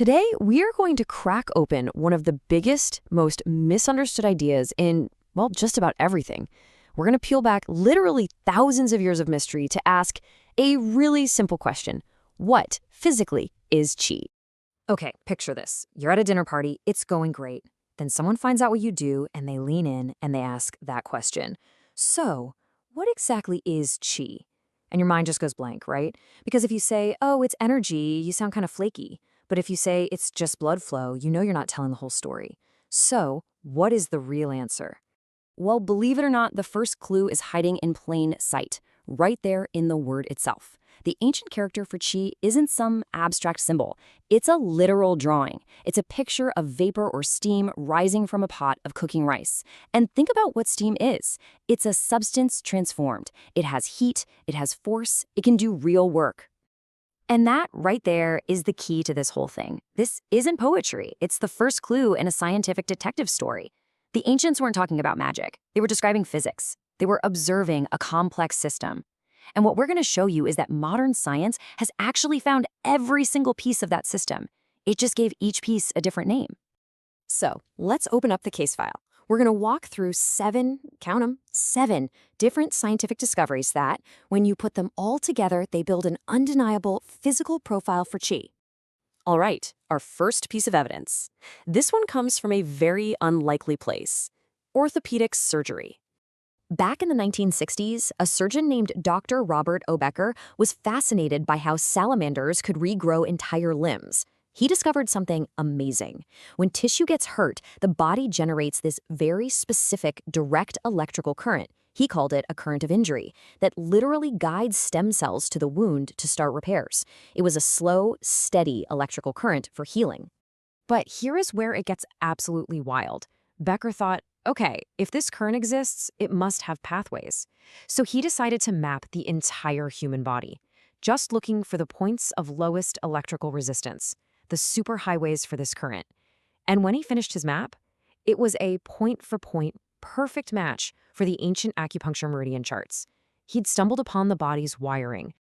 Today, we are going to crack open one of the biggest, most misunderstood ideas in, well, just about everything. We're going to peel back literally thousands of years of mystery to ask a really simple question. What, physically, is qi? Okay, picture this. You're at a dinner party, it's going great. Then someone finds out what you do, and they lean in and they ask that question. So, what exactly is qi? And your mind just goes blank, right? Because if you say, oh, it's energy, you sound kind of flaky. But if you say it's just blood flow, you know you're not telling the whole story. So, what is the real answer? Well, believe it or not, the first clue is hiding in plain sight, right there in the word itself. The ancient character for qi isn't some abstract symbol. It's a literal drawing. It's a picture of vapor or steam rising from a pot of cooking rice. And think about what steam is. It's a substance transformed. It has heat, it has force, it can do real work. And that right there is the key to this whole thing. This isn't poetry. It's the first clue in a scientific detective story. The ancients weren't talking about magic. They were describing physics. They were observing a complex system. And what we're going to show you is that modern science has actually found every single piece of that system. It just gave each piece a different name. So let's open up the case file. We're going to walk through count them, seven different scientific discoveries that, when you put them all together, they build an undeniable physical profile for qi. All right, our first piece of evidence. This one comes from a very unlikely place: orthopedic surgery. Back in the 1960s, a surgeon named Dr. Robert O. Becker was fascinated by how salamanders could regrow entire limbs. He discovered something amazing. When tissue gets hurt, the body generates this very specific direct electrical current. He called it a current of injury that literally guides stem cells to the wound to start repairs. It was a slow, steady electrical current for healing. But here is where it gets absolutely wild. Becker thought, okay, if this current exists, it must have pathways. So he decided to map the entire human body, just looking for the points of lowest electrical resistance, the superhighways for this current. And when he finished his map, it was a point-for-point perfect match for the ancient acupuncture meridian charts. He'd stumbled upon the body's wiring.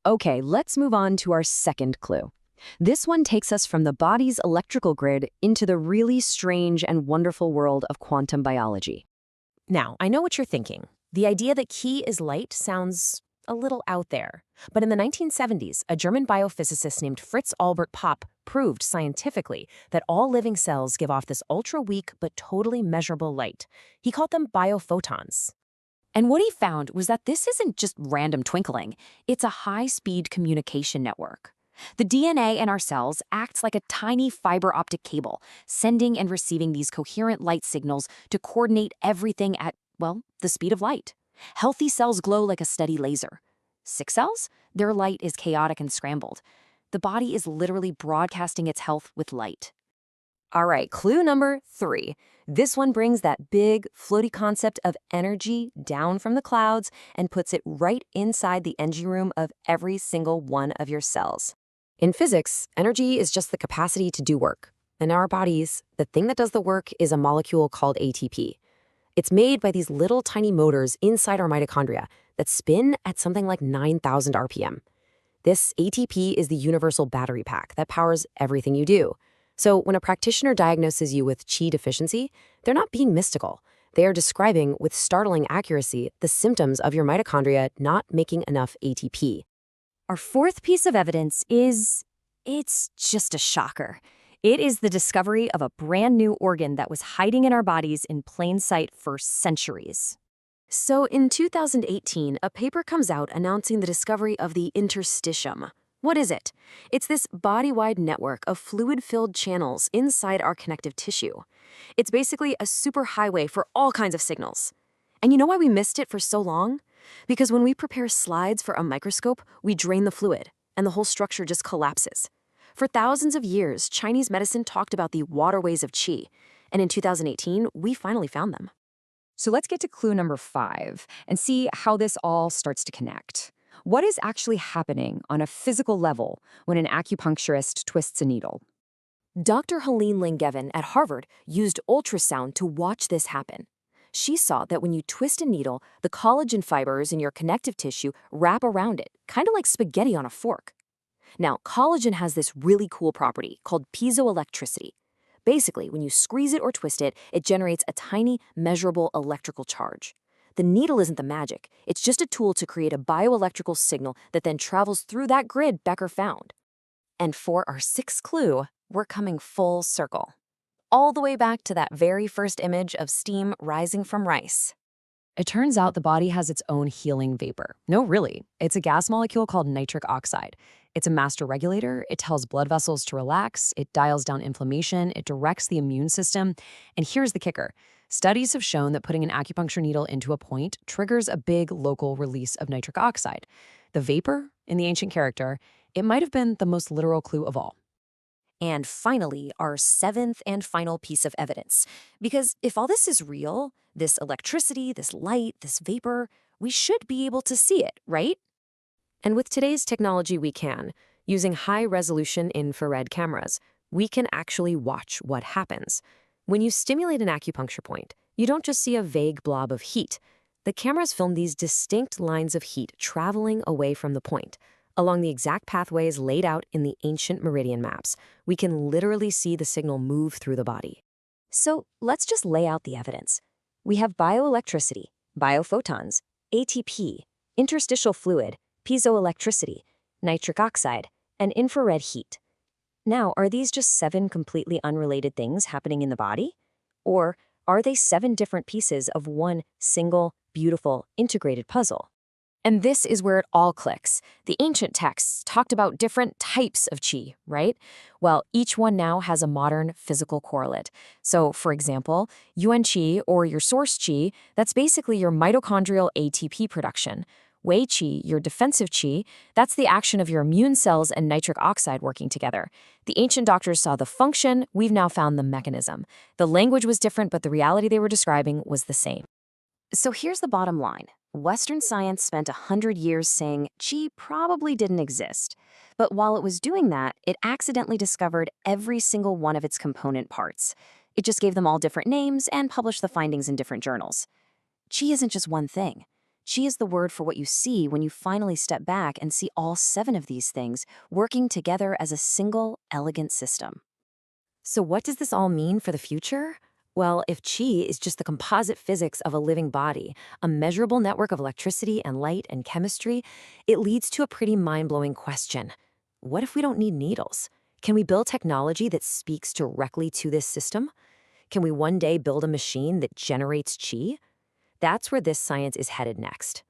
Okay, let's move on to our second clue. This one takes us from the body's electrical grid into the really strange and wonderful world of quantum biology. Now, I know what you're thinking. The idea that qi is light sounds a little out there. But in the 1970s, a German biophysicist named Fritz Albert Popp proved scientifically that all living cells give off this ultra-weak but totally measurable light. He called them biophotons. And what he found was that this isn't just random twinkling. It's a high-speed communication network. The DNA in our cells acts like a tiny fiber optic cable, sending and receiving these coherent light signals to coordinate everything at, well, the speed of light. Healthy cells glow like a steady laser. Sick cells? Their light is chaotic and scrambled. The body is literally broadcasting its health with light. All right, clue number 3. This one brings that big, floaty concept of energy down from the clouds and puts it right inside the engine room of every single one of your cells. In physics, energy is just the capacity to do work. In our bodies, the thing that does the work is a molecule called ATP. It's made by these little tiny motors inside our mitochondria that spin at something like 9,000 RPM. This ATP is the universal battery pack that powers everything you do. So when a practitioner diagnoses you with qi deficiency, they're not being mystical. They are describing with startling accuracy the symptoms of your mitochondria not making enough ATP. Our fourth piece of evidence it's just a shocker. It is the discovery of a brand new organ that was hiding in our bodies in plain sight for centuries. So in 2018, a paper comes out announcing the discovery of the Interstitium. What is it? It's this body-wide network of fluid-filled channels inside our connective tissue. It's basically a superhighway for all kinds of signals. And you know why we missed it for so long? Because when we prepare slides for a microscope, we drain the fluid, and the whole structure just collapses. For thousands of years, Chinese medicine talked about the waterways of qi, and in 2018, we finally found them. So let's get to clue number 5 and see how this all starts to connect. What is actually happening on a physical level when an acupuncturist twists a needle? Dr. Helene Langevin at Harvard used ultrasound to watch this happen. She saw that when you twist a needle, the collagen fibers in your connective tissue wrap around it, kind of like spaghetti on a fork. Now, collagen has this really cool property called piezoelectricity. Basically, when you squeeze it or twist it, it generates a tiny, measurable electrical charge. The needle isn't the magic. It's just a tool to create a bioelectrical signal that then travels through that grid Becker found. And for our sixth clue, we're coming full circle. All the way back to that very first image of steam rising from rice. It turns out the body has its own healing vapor. No, really. It's a gas molecule called nitric oxide. It's a master regulator. It tells blood vessels to relax. It dials down inflammation. It directs the immune system. And here's the kicker. Studies have shown that putting an acupuncture needle into a point triggers a big local release of nitric oxide. The vapor, in the ancient character, it might have been the most literal clue of all. And finally, our seventh and final piece of evidence. Because if all this is real, this electricity, this light, this vapor, we should be able to see it, right? And with today's technology, we can. Using high-resolution infrared cameras, we can actually watch what happens. When you stimulate an acupuncture point, you don't just see a vague blob of heat. The cameras film these distinct lines of heat traveling away from the point. Along the exact pathways laid out in the ancient meridian maps, we can literally see the signal move through the body. So let's just lay out the evidence. We have bioelectricity, biophotons, ATP, interstitial fluid, piezoelectricity, nitric oxide, and infrared heat. Now, are these just 7 completely unrelated things happening in the body? Or are they 7 different pieces of one single, beautiful, integrated puzzle? And this is where it all clicks. The ancient texts talked about different types of qi, right? Well, each one now has a modern physical correlate. So, for example, yuan qi, or your source qi, that's basically your mitochondrial ATP production. Wei qi, your defensive qi, that's the action of your immune cells and nitric oxide working together. The ancient doctors saw the function, we've now found the mechanism. The language was different, but the reality they were describing was the same. So here's the bottom line. Western science spent 100 years saying qi probably didn't exist. But while it was doing that, it accidentally discovered every single one of its component parts. It just gave them all different names and published the findings in different journals. Qi isn't just one thing. Qi is the word for what you see when you finally step back and see all 7 of these things working together as a single, elegant system. So what does this all mean for the future? Well, if qi is just the composite physics of a living body, a measurable network of electricity and light and chemistry, it leads to a pretty mind-blowing question. What if we don't need needles? Can we build technology that speaks directly to this system? Can we one day build a machine that generates qi? That's where this science is headed next.